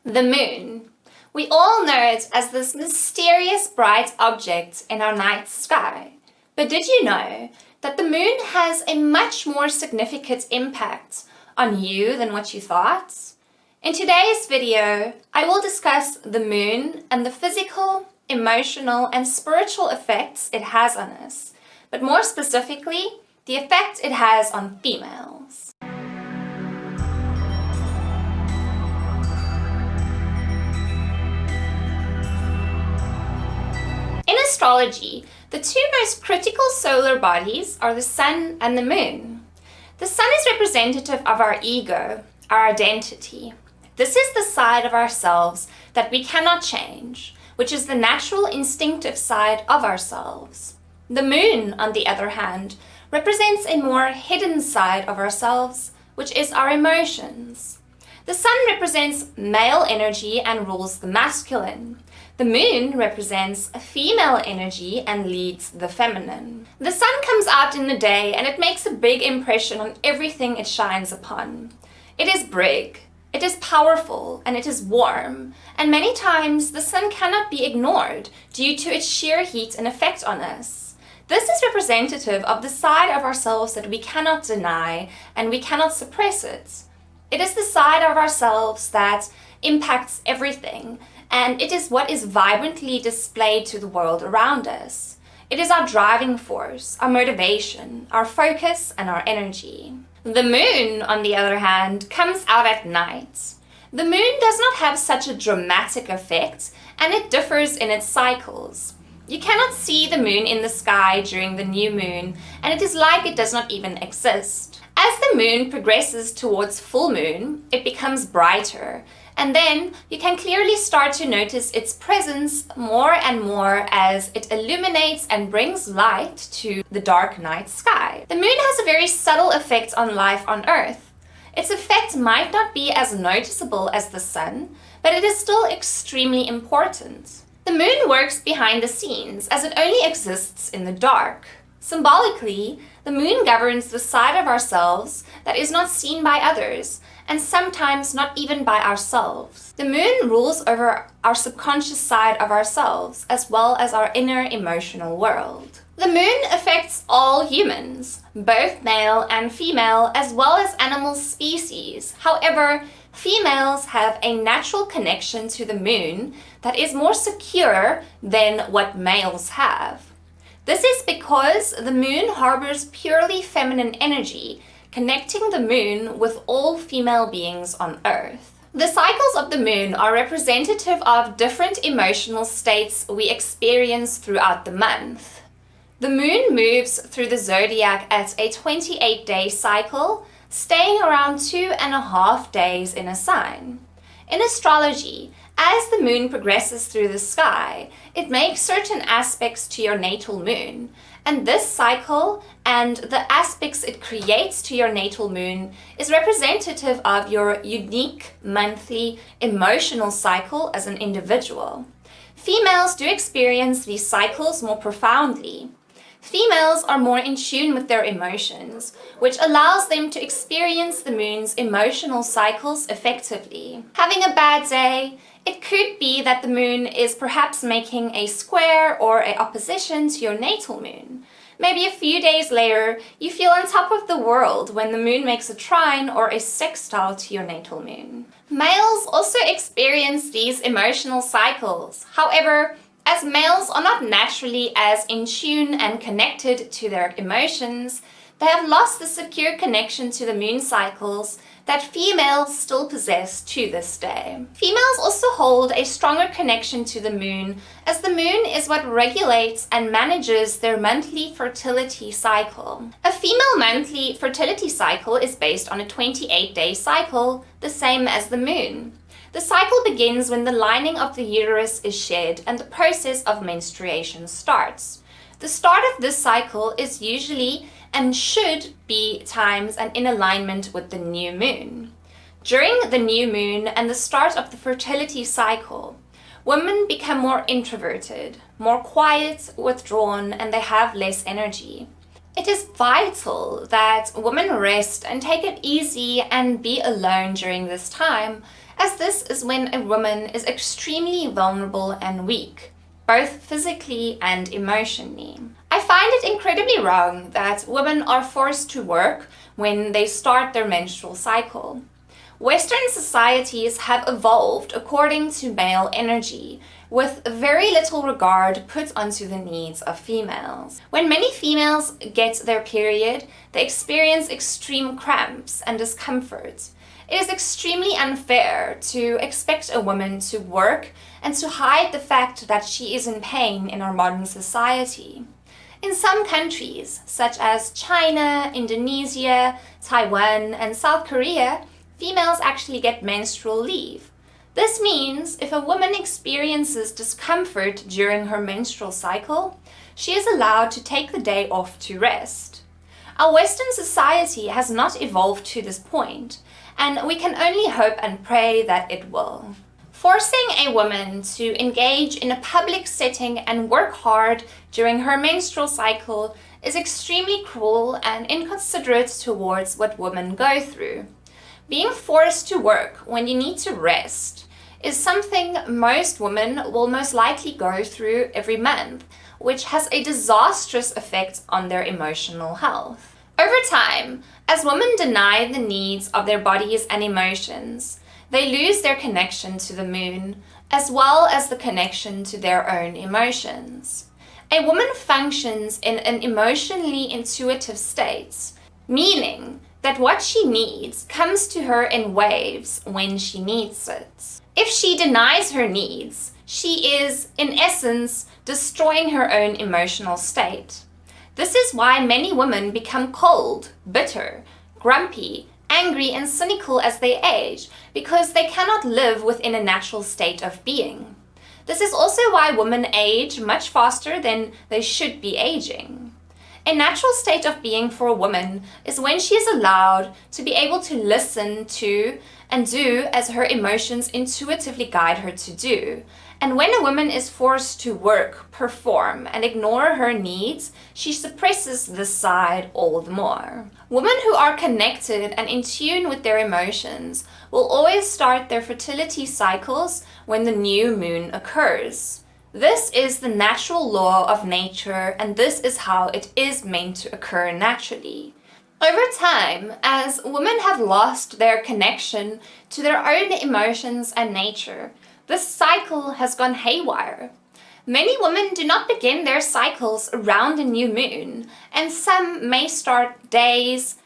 The moon. We all know it as this mysterious bright object in our night sky. But did you know that the moon has a much more significant impact on you than what you thought? In today's video, I will discuss the moon and the physical, emotional, and spiritual effects it has on us, but more specifically, the effect it has on females. In astrology, the two most critical solar bodies are the sun and the moon. The sun is representative of our ego, our identity. This is the side of ourselves that we cannot change, which is the natural instinctive side of ourselves. The moon, on the other hand, represents a more hidden side of ourselves, which is our emotions. The sun represents male energy and rules the masculine. The moon represents a female energy and leads the feminine. The sun comes out in the day and it makes a big impression on everything it shines upon. It is big, it is powerful, and it is warm, and many times the sun cannot be ignored due to its sheer heat and effect on us. This is representative of the side of ourselves that we cannot deny and we cannot suppress it. It is the side of ourselves that impacts everything, and it is what is vibrantly displayed to the world around us. It is our driving force, our motivation, our focus, and our energy. The moon, on the other hand, comes out at night. The moon does not have such a dramatic effect, and it differs in its cycles. You cannot see the moon in the sky during the new moon, and it is like it does not even exist. As the moon progresses towards full moon, it becomes brighter, and then you can clearly start to notice its presence more and more as it illuminates and brings light to the dark night sky. The moon has a very subtle effect on life on Earth. Its effect might not be as noticeable as the sun, but it is still extremely important. The moon works behind the scenes as it only exists in the dark. Symbolically, the moon governs the side of ourselves that is not seen by others, and sometimes not even by ourselves. The moon rules over our subconscious side of ourselves, as well as our inner emotional world. The moon affects all humans, both male and female, as well as animal species. However, females have a natural connection to the moon that is more secure than what males have. This is because the moon harbors purely feminine energy, connecting the moon with all female beings on Earth. The cycles of the moon are representative of different emotional states we experience throughout the month. The moon moves through the zodiac at a 28-day cycle, staying around 2.5 days in a sign. In astrology, as the moon progresses through the sky, it makes certain aspects to your natal moon, and this cycle and the aspects it creates to your natal moon is representative of your unique monthly emotional cycle as an individual. Females do experience these cycles more profoundly. Females are more in tune with their emotions, which allows them to experience the moon's emotional cycles effectively. Having a bad day, it could be that the moon is perhaps making a square or an opposition to your natal moon. Maybe a few days later, you feel on top of the world when the moon makes a trine or a sextile to your natal moon. Males also experience these emotional cycles. However, as males are not naturally as in tune and connected to their emotions, they have lost the secure connection to the moon cycles that females still possess to this day. Females also hold a stronger connection to the moon, as the moon is what regulates and manages their monthly fertility cycle. A female monthly fertility cycle is based on a 28-day cycle, the same as the moon. The cycle begins when the lining of the uterus is shed and the process of menstruation starts. The start of this cycle is usually and should be timed and in alignment with the new moon. During the new moon and the start of the fertility cycle, women become more introverted, more quiet, withdrawn, and they have less energy. It is vital that women rest and take it easy and be alone during this time, as this is when a woman is extremely vulnerable and weak, both physically and emotionally. I find it incredibly wrong that women are forced to work when they start their menstrual cycle. Western societies have evolved according to male energy, with very little regard put onto the needs of females. When many females get their period, they experience extreme cramps and discomfort. It is extremely unfair to expect a woman to work and to hide the fact that she is in pain in our modern society. In some countries, such as China, Indonesia, Taiwan, and South Korea, females actually get menstrual leave. This means if a woman experiences discomfort during her menstrual cycle, she is allowed to take the day off to rest. Our Western society has not evolved to this point, and we can only hope and pray that it will. Forcing a woman to engage in a public setting and work hard during her menstrual cycle is extremely cruel and inconsiderate towards what women go through. Being forced to work when you need to rest is something most women will most likely go through every month, which has a disastrous effect on their emotional health. Over time, as women deny the needs of their bodies and emotions, they lose their connection to the moon, as well as the connection to their own emotions. A woman functions in an emotionally intuitive state, meaning that what she needs comes to her in waves when she needs it. If she denies her needs, she is, in essence, destroying her own emotional state. This is why many women become cold, bitter, grumpy, angry, and cynical as they age, because they cannot live within a natural state of being. This is also why women age much faster than they should be aging. A natural state of being for a woman is when she is allowed to be able to listen to and do as her emotions intuitively guide her to do. And when a woman is forced to work, perform, and ignore her needs, she suppresses this side all the more. Women who are connected and in tune with their emotions will always start their fertility cycles when the new moon occurs. This is the natural law of nature, and this is how it is meant to occur naturally. Over time, as women have lost their connection to their own emotions and nature, this cycle has gone haywire. Many women do not begin their cycles around a new moon, and some may start days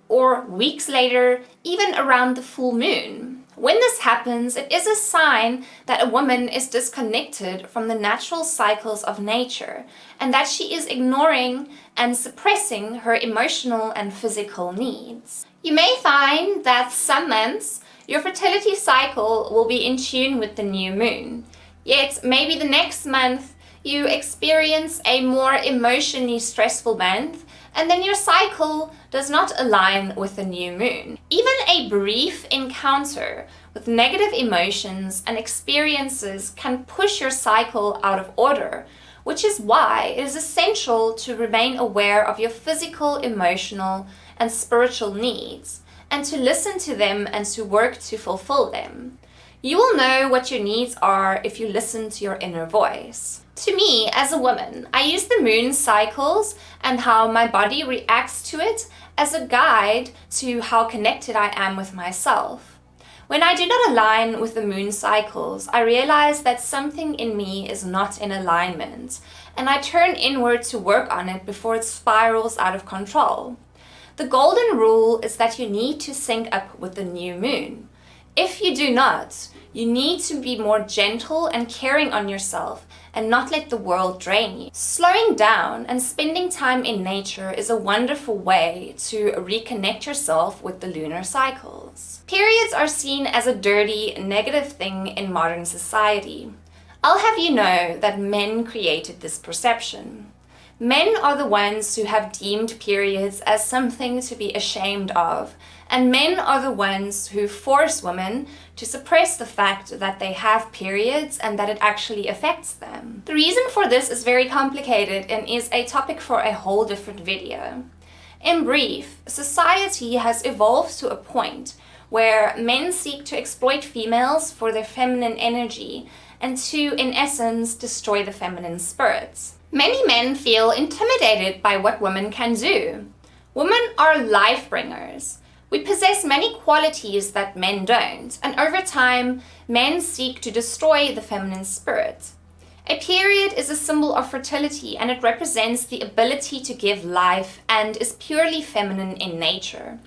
or weeks later, even around the full moon. When this happens, it is a sign that a woman is disconnected from the natural cycles of nature and that she is ignoring and suppressing her emotional and physical needs. You may find that some months your fertility cycle will be in tune with the new moon, yet maybe the next month you experience a more emotionally stressful month, and then your cycle does not align with the new moon. Even a brief encounter with negative emotions and experiences can push your cycle out of order, which is why it is essential to remain aware of your physical, emotional, and spiritual needs, and to listen to them and to work to fulfill them. You will know what your needs are if you listen to your inner voice. To me, as a woman, I use the moon cycles and how my body reacts to it as a guide to how connected I am with myself. When I do not align with the moon cycles, I realize that something in me is not in alignment, and I turn inward to work on it before it spirals out of control. The golden rule is that you need to sync up with the new moon. If you do not, you need to be more gentle and caring on yourself and not let the world drain you. Slowing down and spending time in nature is a wonderful way to reconnect yourself with the lunar cycles. Periods are seen as a dirty, negative thing in modern society. I'll have you know that men created this perception. Men are the ones who have deemed periods as something to be ashamed of, and men are the ones who force women to suppress the fact that they have periods and that it actually affects them. The reason for this is very complicated and is a topic for a whole different video. In brief, society has evolved to a point where men seek to exploit females for their feminine energy and to, in essence, destroy the feminine spirits. Many men feel intimidated by what women can do. Women are life bringers. We possess many qualities that men don't, and over time, men seek to destroy the feminine spirit. A period is a symbol of fertility, and it represents the ability to give life and is purely feminine in nature.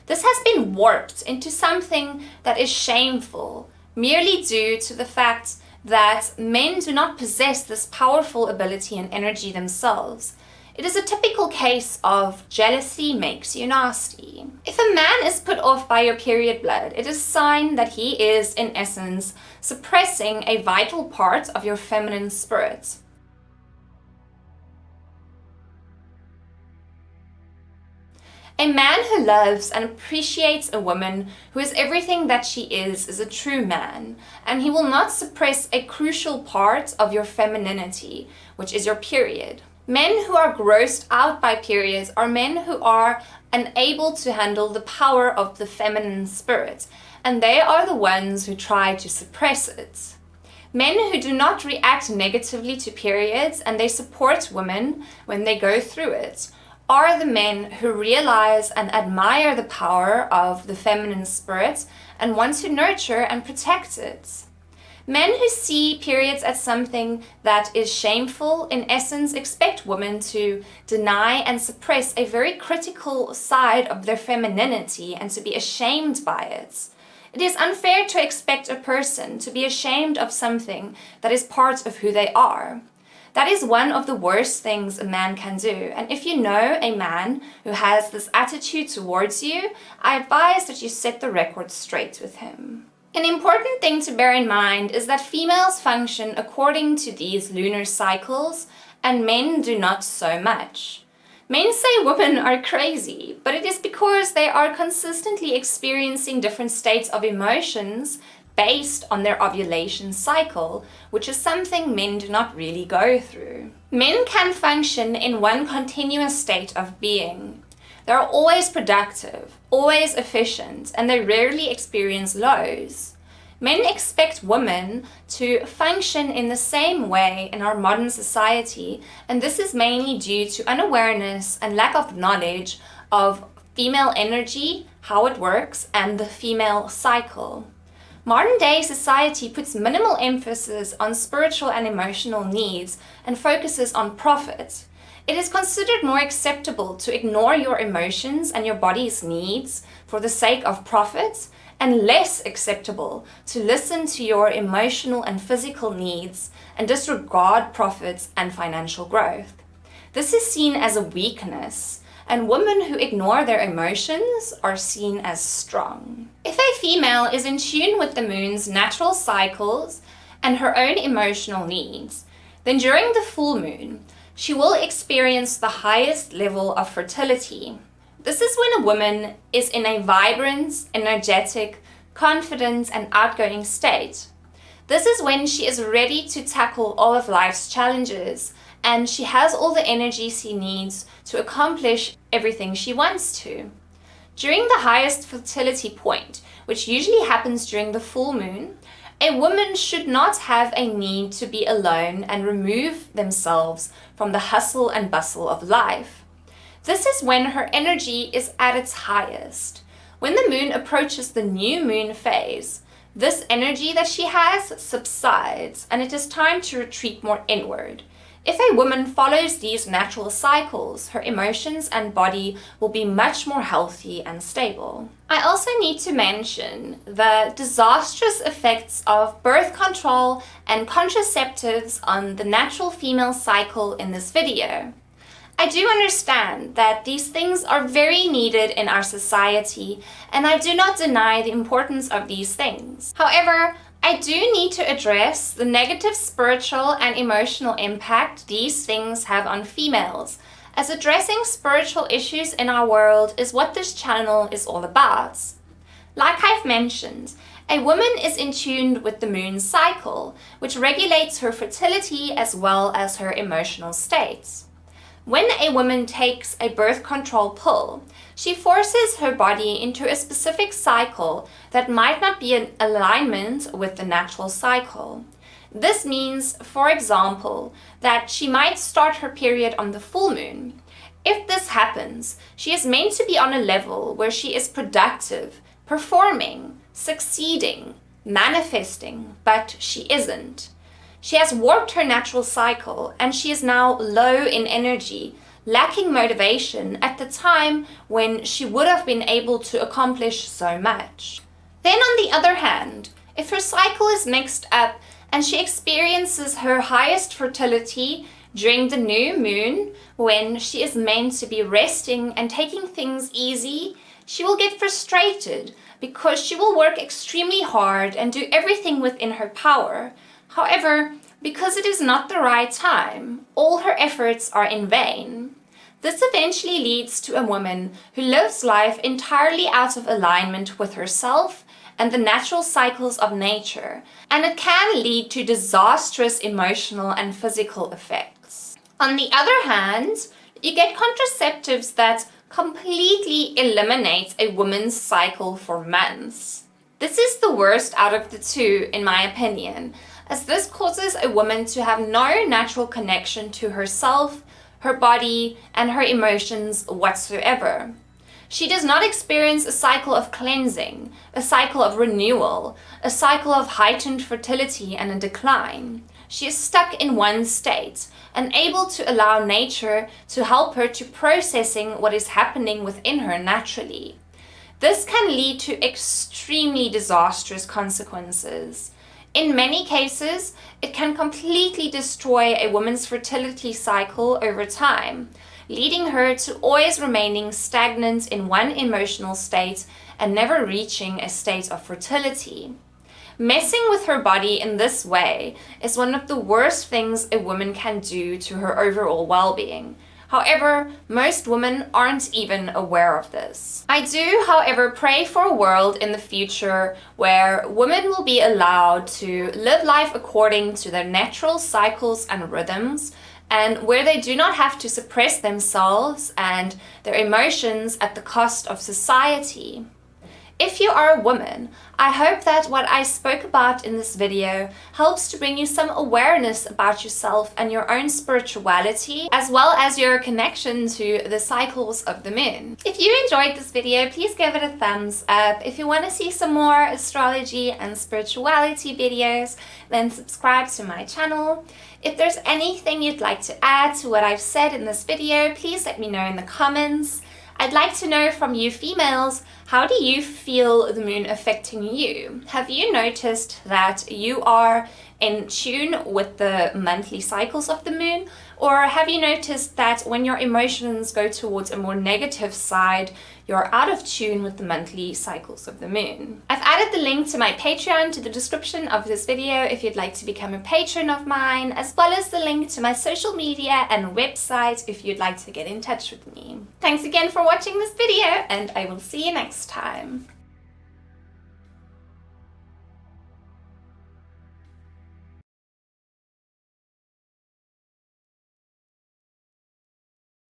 This has been warped into something that is shameful, merely due to the fact that men do not possess this powerful ability and energy themselves. It is a typical case of jealousy makes you nasty. If a man is put off by your period blood, it is a sign that he is, in essence, suppressing a vital part of your feminine spirit. A man who loves and appreciates a woman who is everything that she is a true man, and he will not suppress a crucial part of your femininity, which is your period. Men who are grossed out by periods are men who are unable to handle the power of the feminine spirit, and they are the ones who try to suppress it. Men who do not react negatively to periods and they support women when they go through it are the men who realize and admire the power of the feminine spirit and want to nurture and protect it. Men who see periods as something that is shameful, in essence, expect women to deny and suppress a very critical side of their femininity and to be ashamed by it. It is unfair to expect a person to be ashamed of something that is part of who they are. That is one of the worst things a man can do, and if you know a man who has this attitude towards you, I advise that you set the record straight with him. An important thing to bear in mind is that females function according to these lunar cycles, and men do not so much. Men say women are crazy, but it is because they are consistently experiencing different states of emotions based on their ovulation cycle, which is something men do not really go through. Men can function in one continuous state of being. They are always productive, always efficient, and they rarely experience lows. Men expect women to function in the same way in our modern society, and this is mainly due to unawareness and lack of knowledge of female energy, how it works, and the female cycle. Modern-day society puts minimal emphasis on spiritual and emotional needs and focuses on profit. It is considered more acceptable to ignore your emotions and your body's needs for the sake of profit, and less acceptable to listen to your emotional and physical needs and disregard profits and financial growth. This is seen as a weakness, and women who ignore their emotions are seen as strong. If a female is in tune with the moon's natural cycles and her own emotional needs, then during the full moon, she will experience the highest level of fertility. This is when a woman is in a vibrant, energetic, confident, and outgoing state. This is when she is ready to tackle all of life's challenges, and she has all the energy she needs to accomplish everything she wants to. During the highest fertility point, which usually happens during the full moon, a woman should not have a need to be alone and remove themselves from the hustle and bustle of life. This is when her energy is at its highest. When the moon approaches the new moon phase, this energy that she has subsides, and it is time to retreat more inward. If a woman follows these natural cycles, her emotions and body will be much more healthy and stable. I also need to mention the disastrous effects of birth control and contraceptives on the natural female cycle in this video. I do understand that these things are very needed in our society, and I do not deny the importance of these things. However, I do need to address the negative spiritual and emotional impact these things have on females, as addressing spiritual issues in our world is what this channel is all about. Like I've mentioned, a woman is in tune with the moon's cycle, which regulates her fertility as well as her emotional states. When a woman takes a birth control pill, she forces her body into a specific cycle that might not be in alignment with the natural cycle. This means, for example, that she might start her period on the full moon. If this happens, she is meant to be on a level where she is productive, performing, succeeding, manifesting, but she isn't. She has warped her natural cycle and she is now low in energy, lacking motivation at the time when she would have been able to accomplish so much. Then on the other hand, if her cycle is mixed up and she experiences her highest fertility during the new moon, when she is meant to be resting and taking things easy, she will get frustrated because she will work extremely hard and do everything within her power. However, because it is not the right time, all her efforts are in vain. This eventually leads to a woman who lives life entirely out of alignment with herself and the natural cycles of nature, and it can lead to disastrous emotional and physical effects. On the other hand, you get contraceptives that completely eliminate a woman's cycle for months. This is the worst out of the two, in my opinion, as this causes a woman to have no natural connection to herself, her body, and her emotions whatsoever. She does not experience a cycle of cleansing, a cycle of renewal, a cycle of heightened fertility and a decline. She is stuck in one state, unable to allow nature to help her to processing what is happening within her naturally. This can lead to extremely disastrous consequences. In many cases, it can completely destroy a woman's fertility cycle over time, leading her to always remaining stagnant in one emotional state and never reaching a state of fertility. Messing with her body in this way is one of the worst things a woman can do to her overall well-being. However, most women aren't even aware of this. I do, however, pray for a world in the future where women will be allowed to live life according to their natural cycles and rhythms, and where they do not have to suppress themselves and their emotions at the cost of society. If you are a woman, I hope that what I spoke about in this video helps to bring you some awareness about yourself and your own spirituality, as well as your connection to the cycles of the moon. If you enjoyed this video, please give it a thumbs up. If you want to see some more astrology and spirituality videos, then subscribe to my channel. If there's anything you'd like to add to what I've said in this video, please let me know in the comments. I'd like to know from you females, how do you feel the moon affecting you? Have you noticed that you are in tune with the monthly cycles of the moon? Or have you noticed that when your emotions go towards a more negative side, you're out of tune with the monthly cycles of the moon? I've added the link to my Patreon to the description of this video if you'd like to become a patron of mine, as well as the link to my social media and website if you'd like to get in touch with me. Thanks again for watching this video, and I will see you next time.